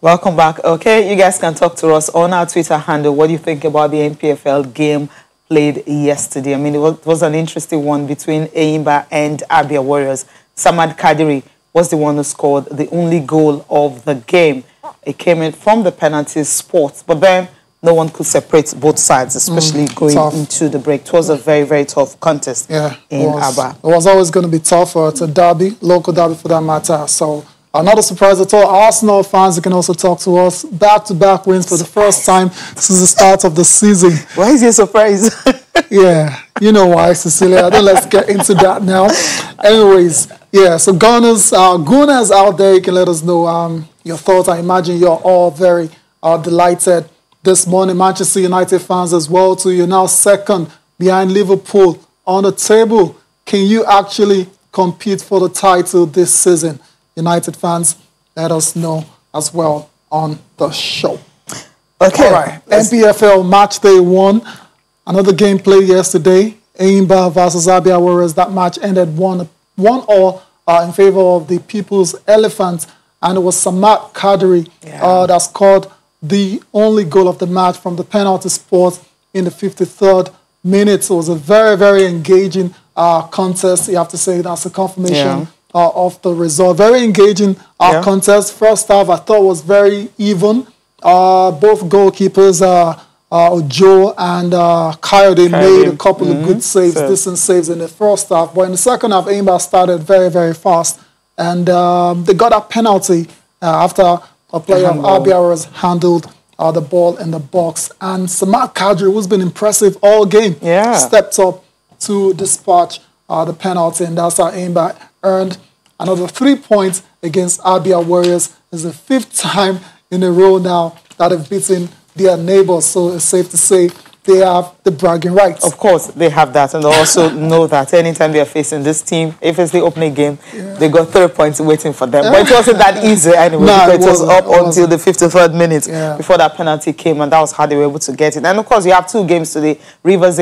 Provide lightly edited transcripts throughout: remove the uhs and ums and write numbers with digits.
Welcome back. Okay, you guys can talk to us on our Twitter handle. What do you think about the NPFL game played yesterday? I mean, it was an interesting one between Enyimba and Abia Warriors. Samad Kadiri was the one who scored the only goal of the game. It came in from the penalty spot, but then no one could separate both sides, especially going into the break. It was a very, very tough contest in Aba. It was always going to be tough. It's a derby, local derby for that matter. So not a surprise at all. Arsenal fans can also talk to us. Back-to-back wins for the first time since the start of the season. Why is he surprised? Yeah, you know why, Cecilia. Then let's get into that now. Anyways, yeah, so Gunners out there, you can let us know your thoughts. I imagine you're all very delighted this morning. Manchester United fans as well, too. You're now second behind Liverpool on the table. Can you actually compete for the title this season? United fans, let us know as well on the show. Okay. All right, NPFL match day 1. Another game played yesterday. Enyimba versus Abia Warriors. That match ended 1-1 in favor of the People's Elephants. And it was Samad Kadiri that scored the only goal of the match from the penalty spot in the 53rd minute. So it was a very, very engaging contest. You have to say that's a confirmation of the result. Very engaging contest. First half I thought was very even. Both goalkeepers, Joe and Coyote made a couple of good saves, decent saves in the first half. But in the second half, Enyimba started very, very fast. And they got a penalty after a player of Abia handled the ball in the box. And Samad Kadri, who's been impressive all game, stepped up to dispatch the penalty. And that's how Enyimba earned another 3 points against Abia Warriors. It's the 5th time in a row now that they've beaten their neighbors. So it's safe to say they have the bragging rights. Of course, they have that. And they also know that anytime they are facing this team, if it's the opening game, they got 3 points waiting for them. But it wasn't that easy anyway. Because it was up until the 53rd minute before that penalty came, and that was how they were able to get it. And of course, you have 2 games today. Rivers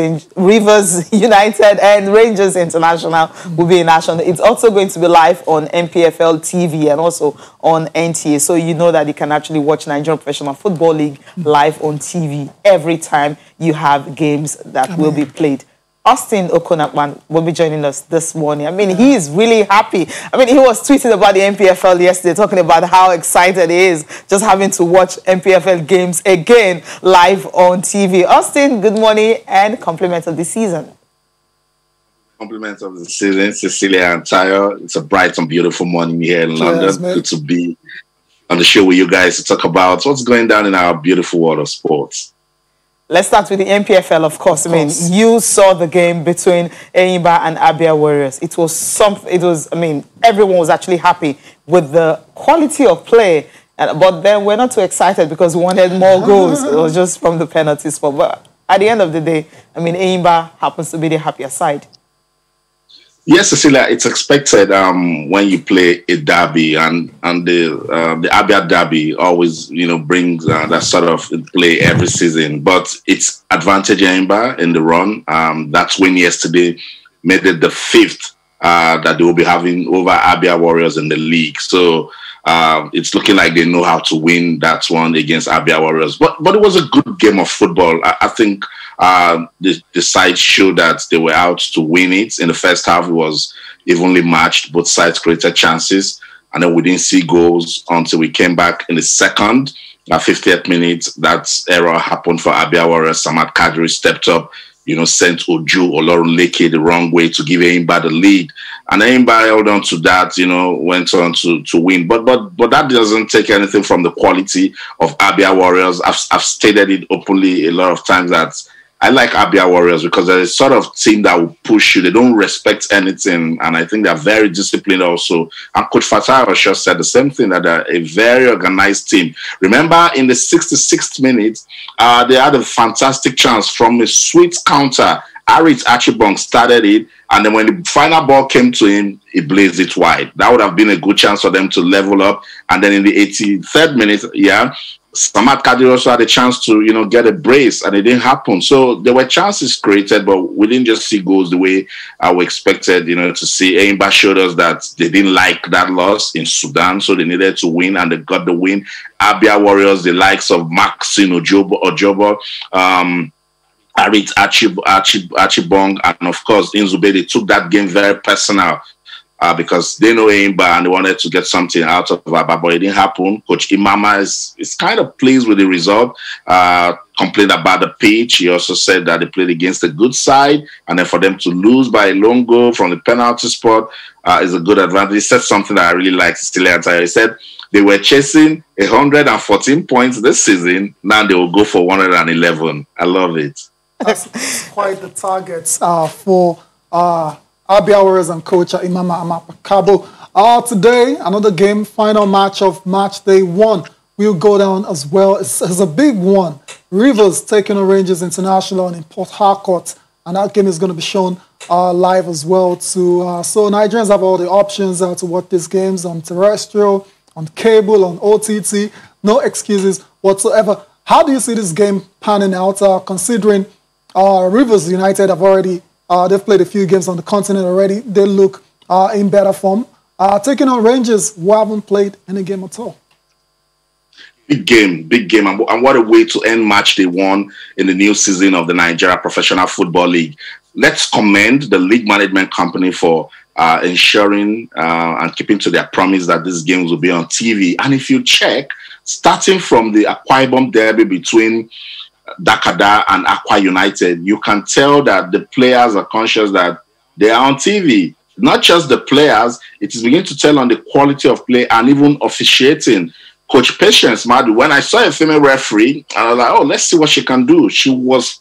United and Rangers International will be in action. It's also going to be live on NPFL TV and also on NTA. So you know that you can actually watch Nigerian Professional Football League live on TV every time you have games that will be played. Austin Okonakman will be joining us this morning. I mean, he is really happy. I mean, he was tweeting about the NPFL yesterday, talking about how excited he is just having to watch NPFL games again live on TV. Austin, good morning and compliments of the season. Compliments of the season, Cecilia and Tayo. It's a bright and beautiful morning here in London. Good to be on the show with you guys to talk about what's going down in our beautiful world of sports. Let's start with the NPFL, of course. I mean, you saw the game between Enyimba and Abia Warriors. It was, I mean, everyone was actually happy with the quality of play. But then we're not too excited because we wanted more goals. It was just from the penalty spot. But at the end of the day, I mean, Enyimba happens to be the happier side. Yes, Cecilia, it's expected when you play a derby, and the Abia derby always, brings that sort of play every season. But it's advantage Enyimba in the run. That win yesterday made it the 5th that they will be having over Abia Warriors in the league. So it's looking like they know how to win that one against Abia Warriors. But it was a good game of football. I think the side showed that they were out to win it. In the first half, it was evenly matched. Both sides created chances, and then we didn't see goals until we came back in the second. At 50th minute, that error happened for Abia Warriors. Samad Kadri stepped up, sent Oju Olorunleke the wrong way to give Enyimba the lead. And Enyimba held on to that, went on to win. But that doesn't take anything from the quality of Abia Warriors. I've stated it openly a lot of times that I like Abia Warriors because they're a sort of team that will push you. They don't respect anything, and I think they're very disciplined also. And Coach Fatah Osho said the same thing, that they're a very organized team. Remember, in the 66th minute, they had a fantastic chance from a sweet counter, Arit Achibong started it, and then when the final ball came to him, he blazed it wide. That would have been a good chance for them to level up. And then in the 83rd minute, Samad Kadir also had a chance to, get a brace, and it didn't happen. So there were chances created, but we didn't just see goals the way we expected, to see. Eimba showed us that they didn't like that loss in Sudan, so they needed to win, and they got the win. Abia Warriors, the likes of Maxine Ojobo, Arit Achibong, and of course Inzube, they took that game very personal because they know Eimba and they wanted to get something out of Aba, but it didn't happen. Coach Imama is kind of pleased with the result. Complained about the pitch. He also said that they played against a good side, and then for them to lose by a long goal from the penalty spot is a good advantage. He said something that I really liked. He said they were chasing 114 points this season. Now they will go for 111. I love it. That's quite the targets for Abia Warriors and coach Imama Amakabo. Today, another game, final match of match day 1 will go down as well. It's a big one. Rivers taking on Rangers International in Port Harcourt, and that game is going to be shown live as well too. So Nigerians have all the options to watch these games on terrestrial, on cable, on OTT. No excuses whatsoever. How do you see this game panning out, considering Rivers United have already, they've played a few games on the continent already. They look in better form. Taking on Rangers, who haven't played any game at all. Big game. And what a way to end match day 1 in the new season of the Nigeria Professional Football League. Let's commend the league management company for ensuring and keeping to their promise that these games will be on TV. And if you check, starting from the Akwa Ibom derby between Dakada and Akwa United, you can tell that the players are conscious that they are on TV. Not just the players, it is beginning to tell on the quality of play and even officiating. Coach Patience Madu, when I saw a female referee, I was like, oh, let's see what she can do. She was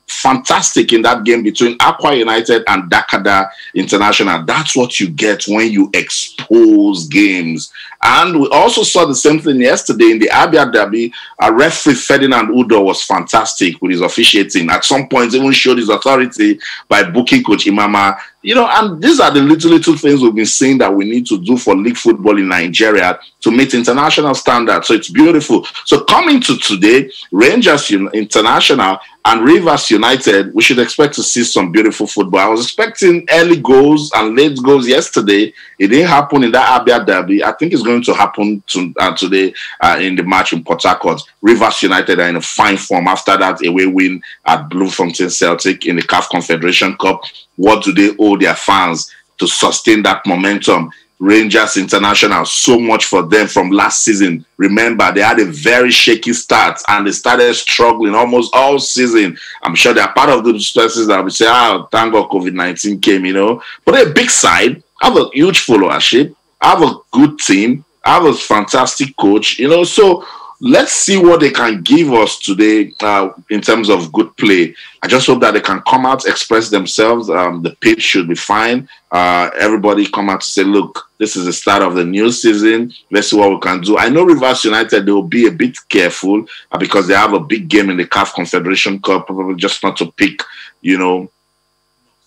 fantastic in that game between Akwa United and Dakada International. That's what you get when you expose games. And we also saw the same thing yesterday in the Abia Derby. Referee Ferdinand Udo was fantastic with his officiating. At some points, even showed his authority by booking Coach Imama. And these are the little things we've been saying that we need to do for league football in Nigeria to meet international standards. So it's beautiful. So coming to today, Rangers International and Rivers United, we should expect to see some beautiful football. I was expecting early goals and late goals yesterday. It didn't happen in that Abia Derby. I think it's going to happen today in the match in Port Harcourt. Rivers United are in a fine form after that away win at Bloemfontein Celtic in the CAF Confederation Cup. What do they owe their fans to sustain that momentum? Rangers International, so much for them from last season. Remember, they had a very shaky start and they started struggling almost all season. I'm sure they're part of those persons that will say, thank God COVID-19 came, But they're a big side, have a huge followership, have a good team, have a fantastic coach, So let's see what they can give us today in terms of good play. I just hope that they can come out, express themselves. The pitch should be fine. Everybody come out to say, look, this is the start of the new season. Let's see what we can do. I know Rivers United, they will be a bit careful because they have a big game in the CAF Confederation Cup, probably just not to pick,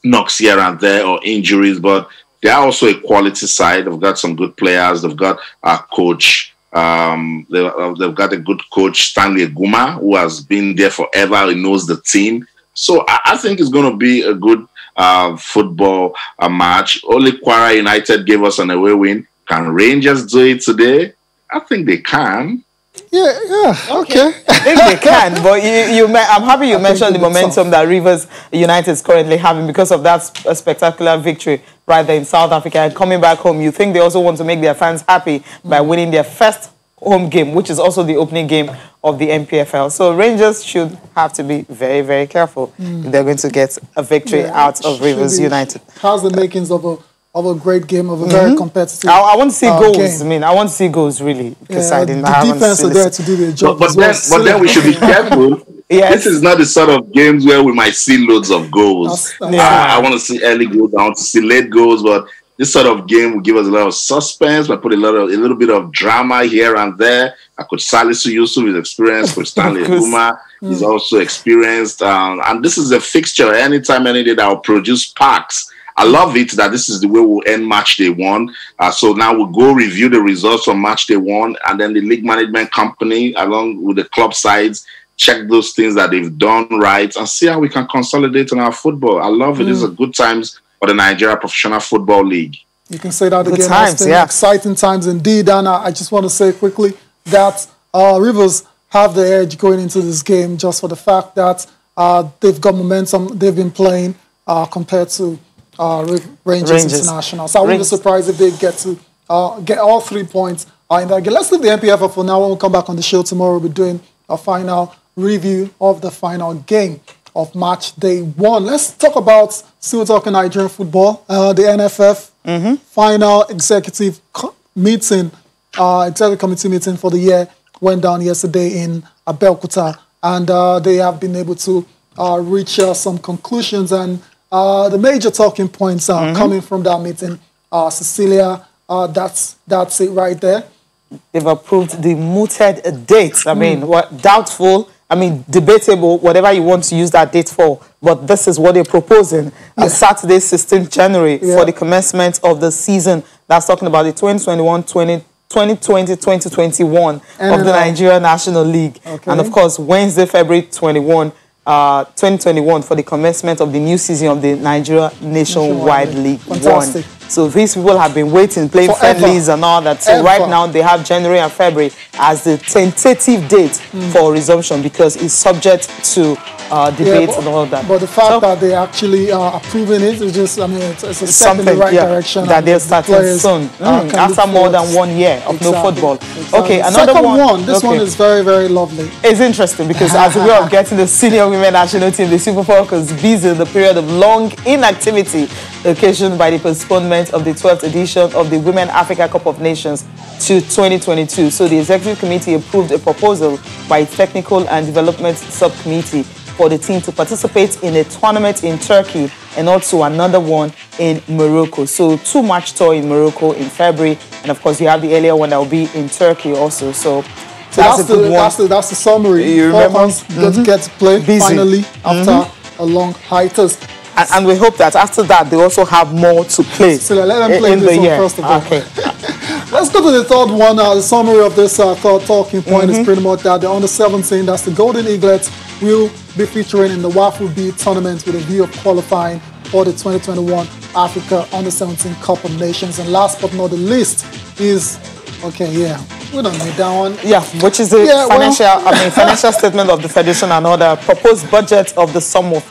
knocks here and there or injuries, but they are also a quality side. They've got some good players. They've got a coach. They've got a good coach, Stanley Eguma, who has been there forever. He knows the team. So I think it's going to be a good football match. Only Kwara United gave us an away win. Can Rangers do it today? I think they can. Yeah, okay. I think they can, but I'm happy you mentioned the momentum that Rivers United is currently having because of that spectacular victory right there in South Africa. And coming back home, you think they also want to make their fans happy by winning their first home game, which is also the opening game of the NPFL. So Rangers should have to be very, very careful if they're going to get a victory out of Rivers United. How's the makings of a great game, of a very competitive I want to see goals. Game. I mean, I want to see goals, really. Because the defense are there to do their job. But then we should be careful. This is not the sort of games where we might see loads of goals. I want to see early goals. I want to see late goals. But this sort of game will give us a lot of suspense, but put a little bit of drama here and there. Coach Salisu Yusuf is experienced. Coach Stanley Uma is also experienced. And this is a fixture anytime, any day that will produce sparks. I love it that this is the way we'll end match day 1. So now we'll go review the results from match day 1, and then the league management company, along with the club sides, check those things that they've done right and see how we can consolidate on our football. I love it. These are good times for the Nigeria Professional Football League. You can say that good again. Times, Austin. yeah. Exciting times indeed. And I just want to say quickly that Rivers have the edge going into this game just for the fact that they've got momentum. They've been playing compared to Rangers International. So I wouldn't be surprised if they get all 3 points in that game. Let's leave the NPFL for now. When we come back on the show tomorrow, we'll be doing a final review of the final game of match day 1. Let's talk about, still talking Nigerian football, the NFF final executive meeting, executive committee meeting for the year went down yesterday in Abeokuta, and they have been able to reach some conclusions, and the major talking points are coming from that meeting. Cecilia, that's it right there. They've approved the mooted dates. I mean, doubtful. I mean, debatable, whatever you want to use that date for. But this is what they're proposing. Saturday, 16th January, for the commencement of the season. That's talking about the 2020-2021 of the Nigeria National League. Okay. And, of course, Wednesday, February 2021 for the commencement of the new season of the Nigeria Nationwide League 1. So these people have been waiting, playing friendlies and all that. So right now they have January and February as the tentative date for resumption, because it's subject to debate and all that. But the fact that they actually are approving it is just, I mean, it's a step in the right direction. That they're starting soon, after more than 1 year of no football. Exactly. Okay, another one. This one is very, very lovely. It's interesting because as a way of getting the senior women national team, the Super Falcons, busy in the period of long inactivity occasioned by the postponement of the 12th edition of the Women Africa Cup of Nations to 2022. So the executive committee approved a proposal by its technical and development subcommittee for the team to participate in a tournament in Turkey and also another one in Morocco. So 2-match tour in Morocco in February, and of course you have the earlier one that will be in Turkey also. So that's a good one. That's the summary. You remember? Get to play finally after a long hiatus. And we hope that after that, they also have more to play. So let them play in this one first of all. Okay. Let's go to the third one. The summary of this third talking point is pretty much that the under-17, that's the Golden Eaglets, will be featuring in the Waffle B tournament with a view of qualifying for the 2021 Africa Under-17 Cup of Nations. And last but not the least is, we don't need that one. Yeah, which is the financial statement of the Federation and other proposed budget of the sum of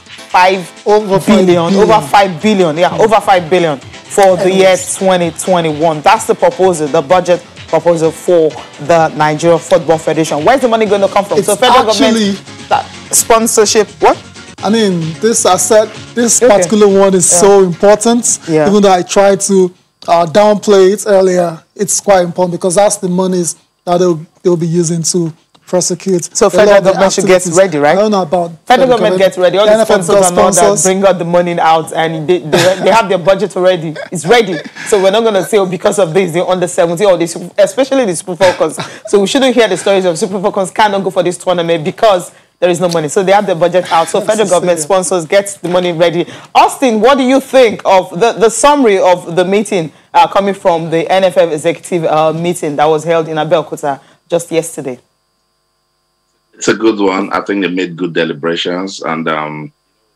over 5 billion for the year 2021. That's the proposal, the budget proposal for the Nigeria Football Federation. Where's the money going to come from? So federal government, sponsorship, what? I mean, this particular one is so important. Yeah. Even though I tried to downplay it earlier, it's quite important because that's the monies that they'll be using to prosecute. So federal government should get ready, right? I don't know about federal government gets ready. All the sponsors and all that bring out the money out, and they have their budget already. It's ready. So we're not going to say, because of this, they're under 70 or this, especially the Super Falcons. So we shouldn't hear the stories of Super Falcons cannot go for this tournament because there is no money. So they have their budget out. So federal government sponsors get the money ready. Austin, what do you think of the summary of the meeting coming from the NFF executive meeting that was held in Abeokuta just yesterday? It's a good one. I think they made good deliberations. And,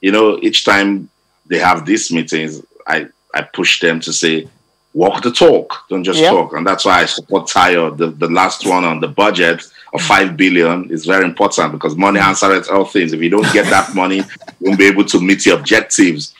each time they have these meetings, I push them to say, walk the talk, don't just talk. And that's why I support Tayo. The last one on the budget of 5 billion is very important because money answers all things. If you don't get that money, you won't be able to meet your objectives.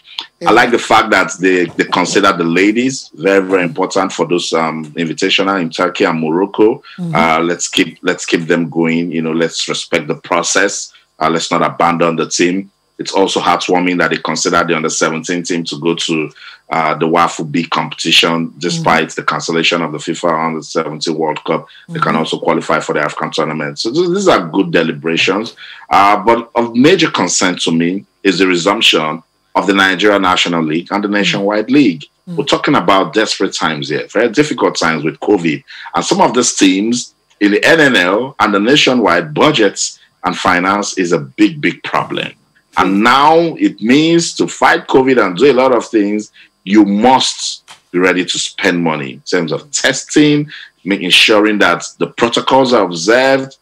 I like the fact that they consider the ladies very, very important for those invitational in Turkey and Morocco. Let's keep them going. Let's respect the process. Let's not abandon the team. It's also heartwarming that they consider the under-17 team to go to the Waffle B competition, despite the cancellation of the FIFA Under-17 World Cup. They can also qualify for the African tournament. So these are good deliberations. But of major concern to me is the resumption of the Nigeria National League and the Nationwide League. We're talking about desperate times here, very difficult times with COVID. And some of these teams in the NNL and the nationwide budgets and finance is a big, big problem. And now it means to fight COVID and do a lot of things, you must be ready to spend money in terms of testing, ensuring that the protocols are observed,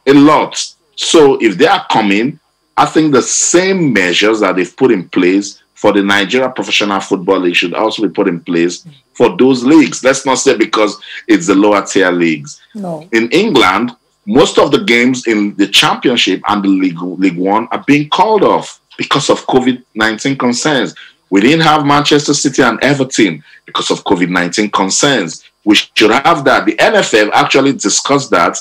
a lot. So if they are coming, I think the same measures that they've put in place for the Nigeria Professional Football League should also be put in place for those leagues. Let's not say because it's the lower tier leagues. No. In England, most of the games in the Championship and the League One are being called off because of COVID-19 concerns. We didn't have Manchester City and Everton because of COVID-19 concerns. We should have that. The NFF actually discussed that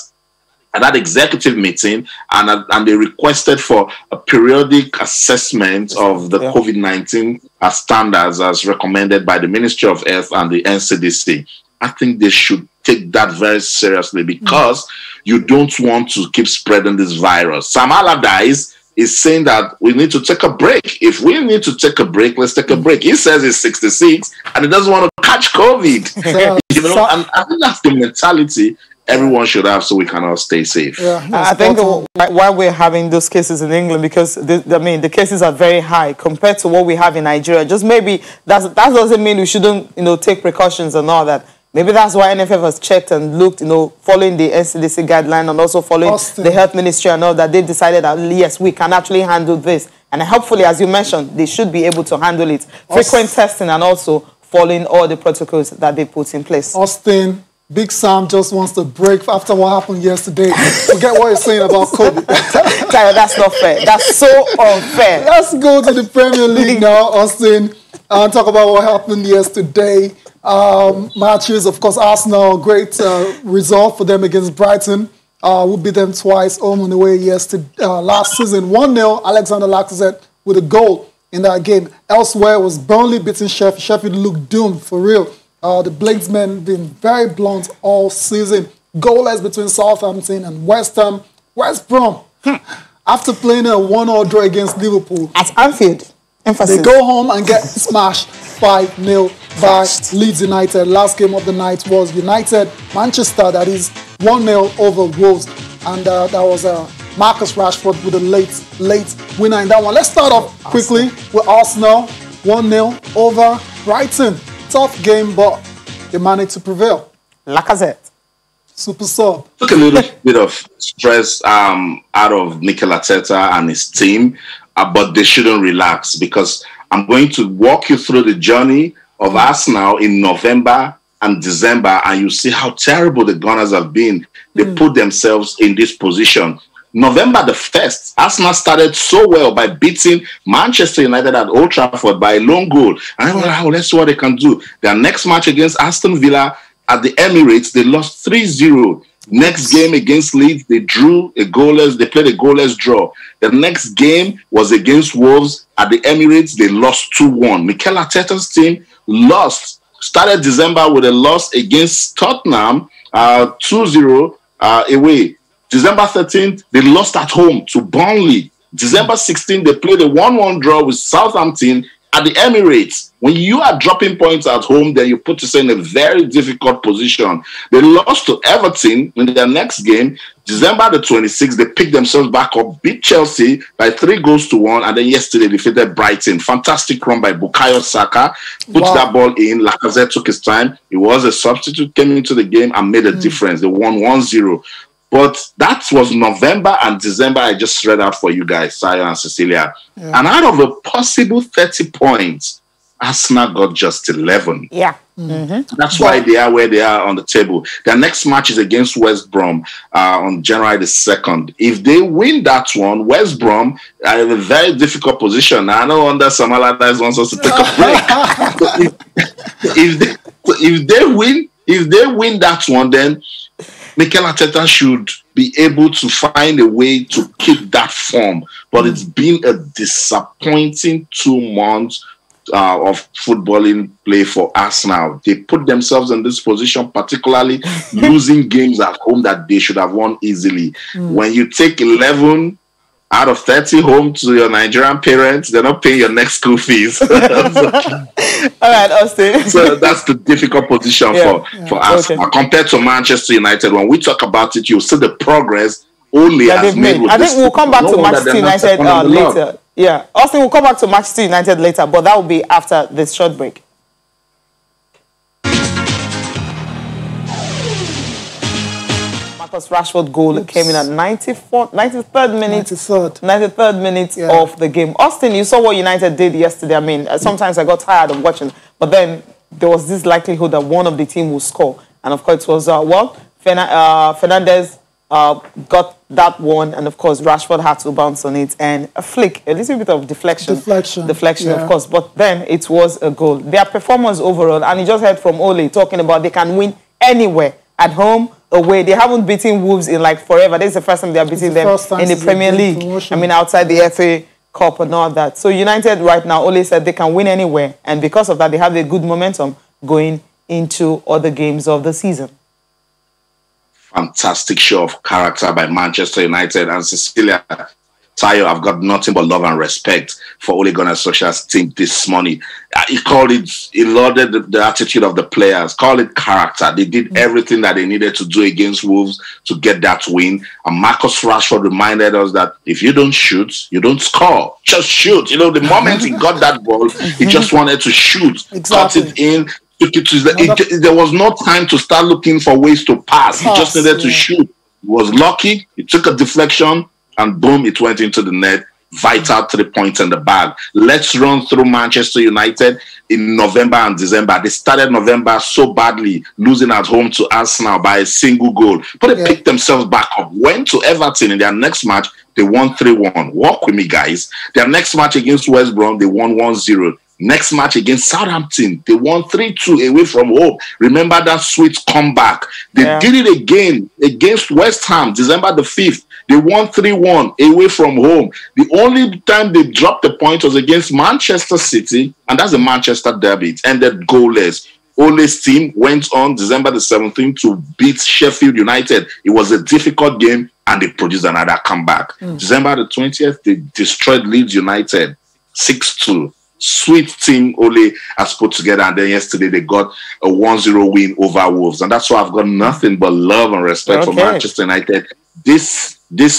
at that executive meeting, and they requested for a periodic assessment of the COVID-19 standards as recommended by the Ministry of Health and the NCDC. I think they should take that very seriously because you don't want to keep spreading this virus. Sam Allardyce is saying that we need to take a break. If we need to take a break, let's take a break. He says he's 66 and he doesn't want to catch COVID. And I think that's the mentality everyone should have so we can all stay safe. Yeah, I think why we're having those cases in England, because the cases are very high compared to what we have in Nigeria. Just maybe that doesn't mean we shouldn't take precautions and all that. Maybe that's why NFF has checked and looked, following the NCDC guideline and also following the health ministry and all that. They decided that yes, we can actually handle this, and hopefully, as you mentioned, they should be able to handle it. Frequent testing and also following all the protocols that they put in place. Austin, Big Sam just wants to break after what happened yesterday. Forget what you're saying about COVID. That's not fair. That's so unfair. Let's go to the Premier League now, Austin, and talk about what happened yesterday. Matches, of course, Arsenal, great result for them against Brighton. We beat them twice home and away last season. 1-0, Alexander Lacazette with a goal in that game. Elsewhere was Burnley beating Sheffield. Sheffield looked doomed, for real. The Bladesmen been very blunt all season. Goalless between Southampton and West Ham. West Brom, after playing a 1-1 draw against Liverpool. At Anfield. Emphasis. They go home and get smashed 5-0 by Leeds United. Last game of the night was Manchester, that is 1-0 over Wolves. And that was Marcus Rashford with a late winner in that one. Let's start off quickly with Arsenal. 1-0 over Brighton. Tough game, but they managed to prevail. Lacazette. Super sub. Took a little bit of stress out of Mikel Arteta and his team, but they shouldn't relax, because I'm going to walk you through the journey of Arsenal in November and December, and you see how terrible the Gunners have been. They put themselves in this position. November the 1st, Arsenal started so well by beating Manchester United at Old Trafford by a lone goal. And I was like, let's see what they can do. Their next match against Aston Villa at the Emirates, they lost 3-0. Next game against Leeds, they drew a goalless. They played a goalless draw. The next game was against Wolves at the Emirates. They lost 2-1. Mikel Arteta's team lost. Started December with a loss against Tottenham, 2-0 away. December 13th, they lost at home to Burnley. December 16th, they played a 1-1 draw with Southampton at the Emirates. When you are dropping points at home, then you put yourself in a very difficult position. They lost to Everton in their next game. December the 26th, they picked themselves back up, beat Chelsea by 3-1, and then yesterday defeated Brighton. Fantastic run by Bukayo Saka. Put that ball in. Lacazette took his time. He was a substitute, came into the game and made a difference. They won 1-0. But that was November and December. I just read out for you guys, Sayo and Cecilia. Yeah. And out of a possible 30 points, Arsenal got just 11. Yeah. That's why they are where they are on the table. Their next match is against West Brom on January the 2nd. If they win that one, West Brom are in a very difficult position. Now, I know under some Allardyce wants us to take a break. If they win that one, then Mikel Arteta should be able to find a way to keep that form. But it's been a disappointing 2 months of footballing play for Arsenal. They put themselves in this position, particularly losing games at home that they should have won easily. When you take 11 out of 30 home to your Nigerian parents, they're not paying your next school fees. All right, Austin. So that's the difficult position for us. Okay. Compared to Manchester United, when we talk about it, you'll see the progress Ole has made. I think we'll come back to Manchester United later. Yeah, Austin, we'll come back to Manchester United later, but that will be after this short break. Rashford goal came in at 93rd minute of the game. Austin, you saw what United did yesterday. I mean, sometimes I got tired of watching, but then there was this likelihood that one of the team will score. And of course, it was, Fernandes got that one, and of course, Rashford had to bounce on it, and a flick, a little bit of deflection, of course, but then it was a goal. Their performance overall, and you just heard from Ole talking about they can win anywhere, at home, away. They haven't beaten Wolves in like forever. This is the first time they are beating them in the Premier League. I mean, outside the FA Cup and all that. So United right now, Ole said they can win anywhere, and because of that, they have a good momentum going into other games of the season. Fantastic show of character by Manchester United, and Cecilia Tayo, I've got nothing but love and respect for Ole Gunnar Solskjaer's team this morning. He called it, he lauded the attitude of the players, called it character. They did everything that they needed to do against Wolves to get that win. And Marcus Rashford reminded us that if you don't shoot, you don't score. Just shoot. You know, the moment he got that ball, he just wanted to shoot, cut it in. There was no time to start looking for ways to pass. He just needed to shoot. He was lucky. He took a deflection, and boom, it went into the net. Vital 3 points in the bag. Let's run through Manchester United in November and December. They started November so badly, losing at home to Arsenal by a single goal. But they picked themselves back up. Went to Everton in their next match. They won 3-1. Walk with me, guys. Their next match against West Brom, they won 1-0. Next match against Southampton, they won 3-2 away from home. Remember that sweet comeback. They did it again against West Ham, December the 5th. They won 3-1 away from home. The only time they dropped the point was against Manchester City, and that's the Manchester derby. It ended goalless. Ole's team went on December the 17th to beat Sheffield United. It was a difficult game, and they produced another comeback. December the 20th, they destroyed Leeds United 6-2. Sweet team Ole has put together, and then yesterday they got a 1-0 win over Wolves, and that's why I've got nothing but love and respect for Manchester United this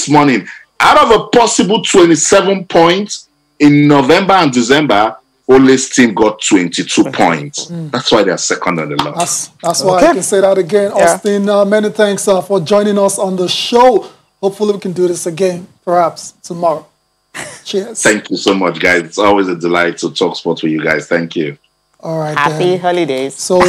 morning. Out of a possible 27 points in November and December, Ole's team got 22 points. That's why they're second on the list. That's why I can say that again. Austin, many thanks for joining us on the show. Hopefully we can do this again, perhaps tomorrow. Cheers. Thank you so much, guys. It's always a delight to talk sports with you guys. Thank you. All right. Happy holidays. So,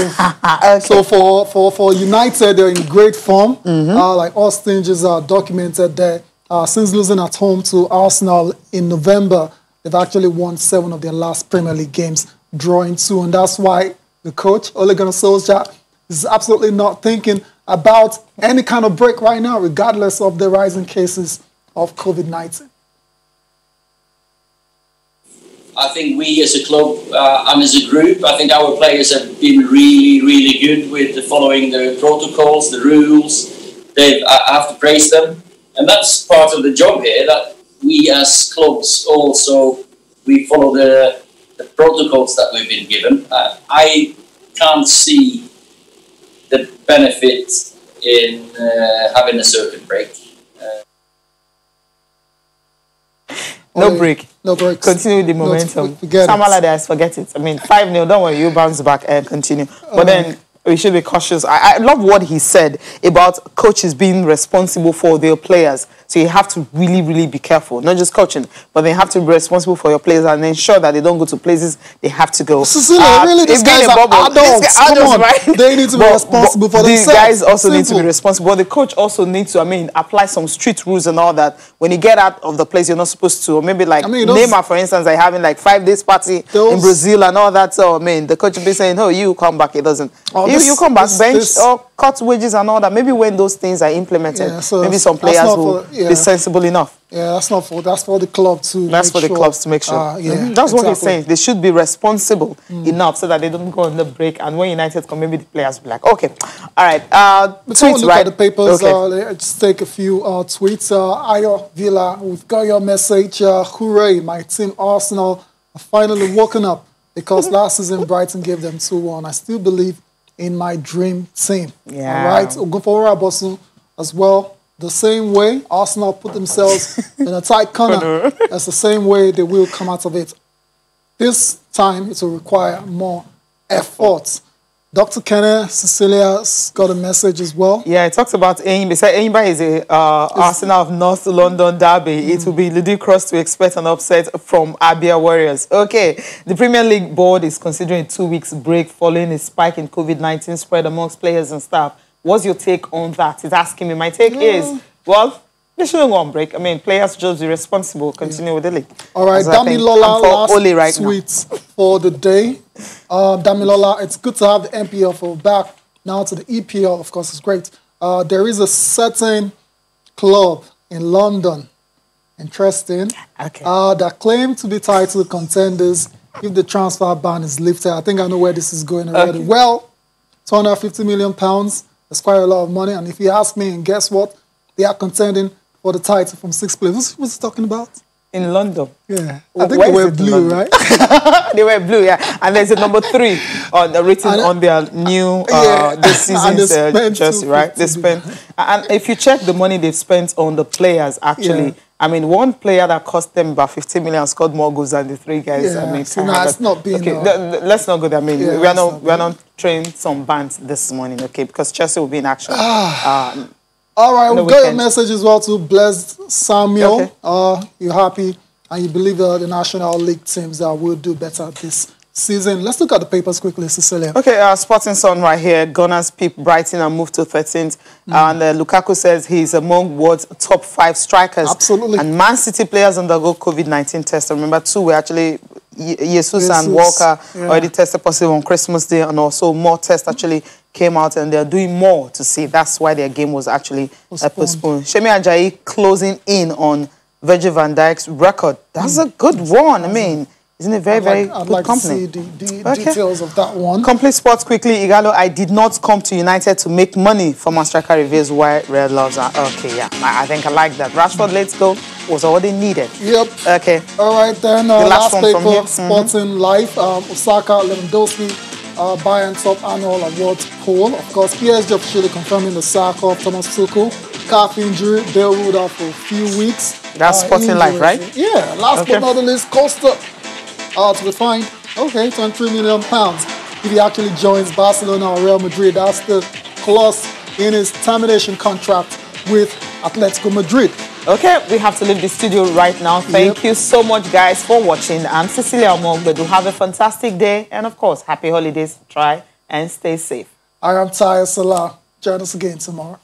so for United, they're in great form. Like Austin just documented that since losing at home to Arsenal in November, they've actually won 7 of their last Premier League games, drawing 2, and that's why the coach Ole Gunnar Solskjaer is absolutely not thinking about any kind of break right now, regardless of the rising cases of COVID-19. I think we as a club and as a group, I think our players have been really, really good with following the protocols, the rules. I have to praise them. And that's part of the job here, that we as clubs also, we follow the protocols that we've been given. I can't see the benefit in having a circuit break. No break. No break. Continue the momentum. Sam Allardyce, forget it. I mean, 5-0, don't worry, you bounce back and continue. But then we should be cautious. I love what he said about coaches being responsible for their players. So you have to really, really be careful. Not just coaching, but they have to be responsible for your players and ensure that they don't go to places they have to go. Cecilia, really, these guys are adults. Come on. Right? They need to be responsible for themselves. These guys also need to be responsible. But the coach also needs to, apply some strict rules and all that. When you get out of the place, you're not supposed to. Or maybe like Neymar, for instance, are having like 5 days party in Brazil and all that. So, the coach will be saying, oh, you come back. It doesn't. you come back, bench or cut wages and all that. Maybe when those things are implemented, so maybe some players will be sensible enough. Yeah, that's for the club to. That's for the clubs to make sure. That's what he's saying. They should be responsible enough so that they don't go on the break. And when United come, maybe the players will be like, okay, all right. Before we look at the papers, let's take a few tweets. Ayo Villa, we've got your message. Hooray, my team Arsenal are finally woken up because last season Brighton gave them 2-1. I still believe in my dream team. Yeah. All right, Ogunfowora Bosun as well. The same way Arsenal put themselves in a tight corner, that's the same way they will come out of it. This time it will require more effort. Dr. Kenneth Cecilia's got a message as well. Yeah, it talks about Enyimba. He said Enyimba is a Arsenal of North London derby. It will be ludicrous to expect an upset from Abia Warriors. Okay, the Premier League board is considering a 2 weeks break following a spike in COVID-19 spread amongst players and staff. What's your take on that? He's asking me. My take is, well, they shouldn't go on break. I mean, players should just be responsible, continue with the league. All right, Damilola, last tweets for the day. Damilola, it's good to have the MPL back. Now to the EPL, of course, it's great. There is a certain club in London, interesting, that claim to be title contenders if the transfer ban is lifted. I think I know where this is going already. Well, £250 million. That's quite a lot of money. And if you ask me, and guess what? They are contending for the title from 6th place. What's he talking about? In London. Yeah. I think they were blue, right? They were blue, yeah. And there's a number 3 written on their new this season's jersey, right? They spent, and if you check the money they've spent on the players, actually, I mean, one player that cost them about 15 million scored more goals than the 3 guys. Yeah. I mean, so it's not being... Okay, let's not go there. I mean, we are not training some bands this morning, okay? Because Chelsea will be in action. All right, we've got your message as well to Blessed Samuel. You're happy and you believe the National League teams will do better this season. Let's look at the papers quickly, Cecilia. Okay, Sporting Sun right here. Gunners peep Brighton and move to 13th. And Lukaku says he's among world's top 5 strikers. Absolutely. And Man City players undergo COVID-19 tests. Remember, 2 were actually... Jesus and Walker already tested positive on Christmas Day, and also more tests actually came out, and they're doing more to see. That's why their game was actually postponed. Shemi Ajayi closing in on Virgil van Dijk's record. That's a good one. I mean, isn't it very, very good company? I'd like to see the details of that one. Complete Sports quickly. Igalo, I did not come to United to make money. Former striker reveals why Red loves are. Okay, yeah. I think I like that. Rashford, let's go. Was already needed. Yep. Okay. All right, then. The last paper, Sporting Life. Osaka, Lewandowski, Bayern Top Annual Awards poll. Of course, PSG officially confirming the sack of Thomas Tuchel. Calf injury. Bale ruled out for a few weeks. That's Sporting Life, right? Yeah. Last but not the least, Costa. To be fined, okay, £23 million. If he actually joins Barcelona or Real Madrid, that's the clause in his termination contract with Atletico Madrid. Okay, we have to leave the studio right now. Thank you so much, guys, for watching. I'm Cecilia Omogbedu. Have a fantastic day. And, of course, happy holidays. Try and stay safe. I am Taya Salah. Join us again tomorrow.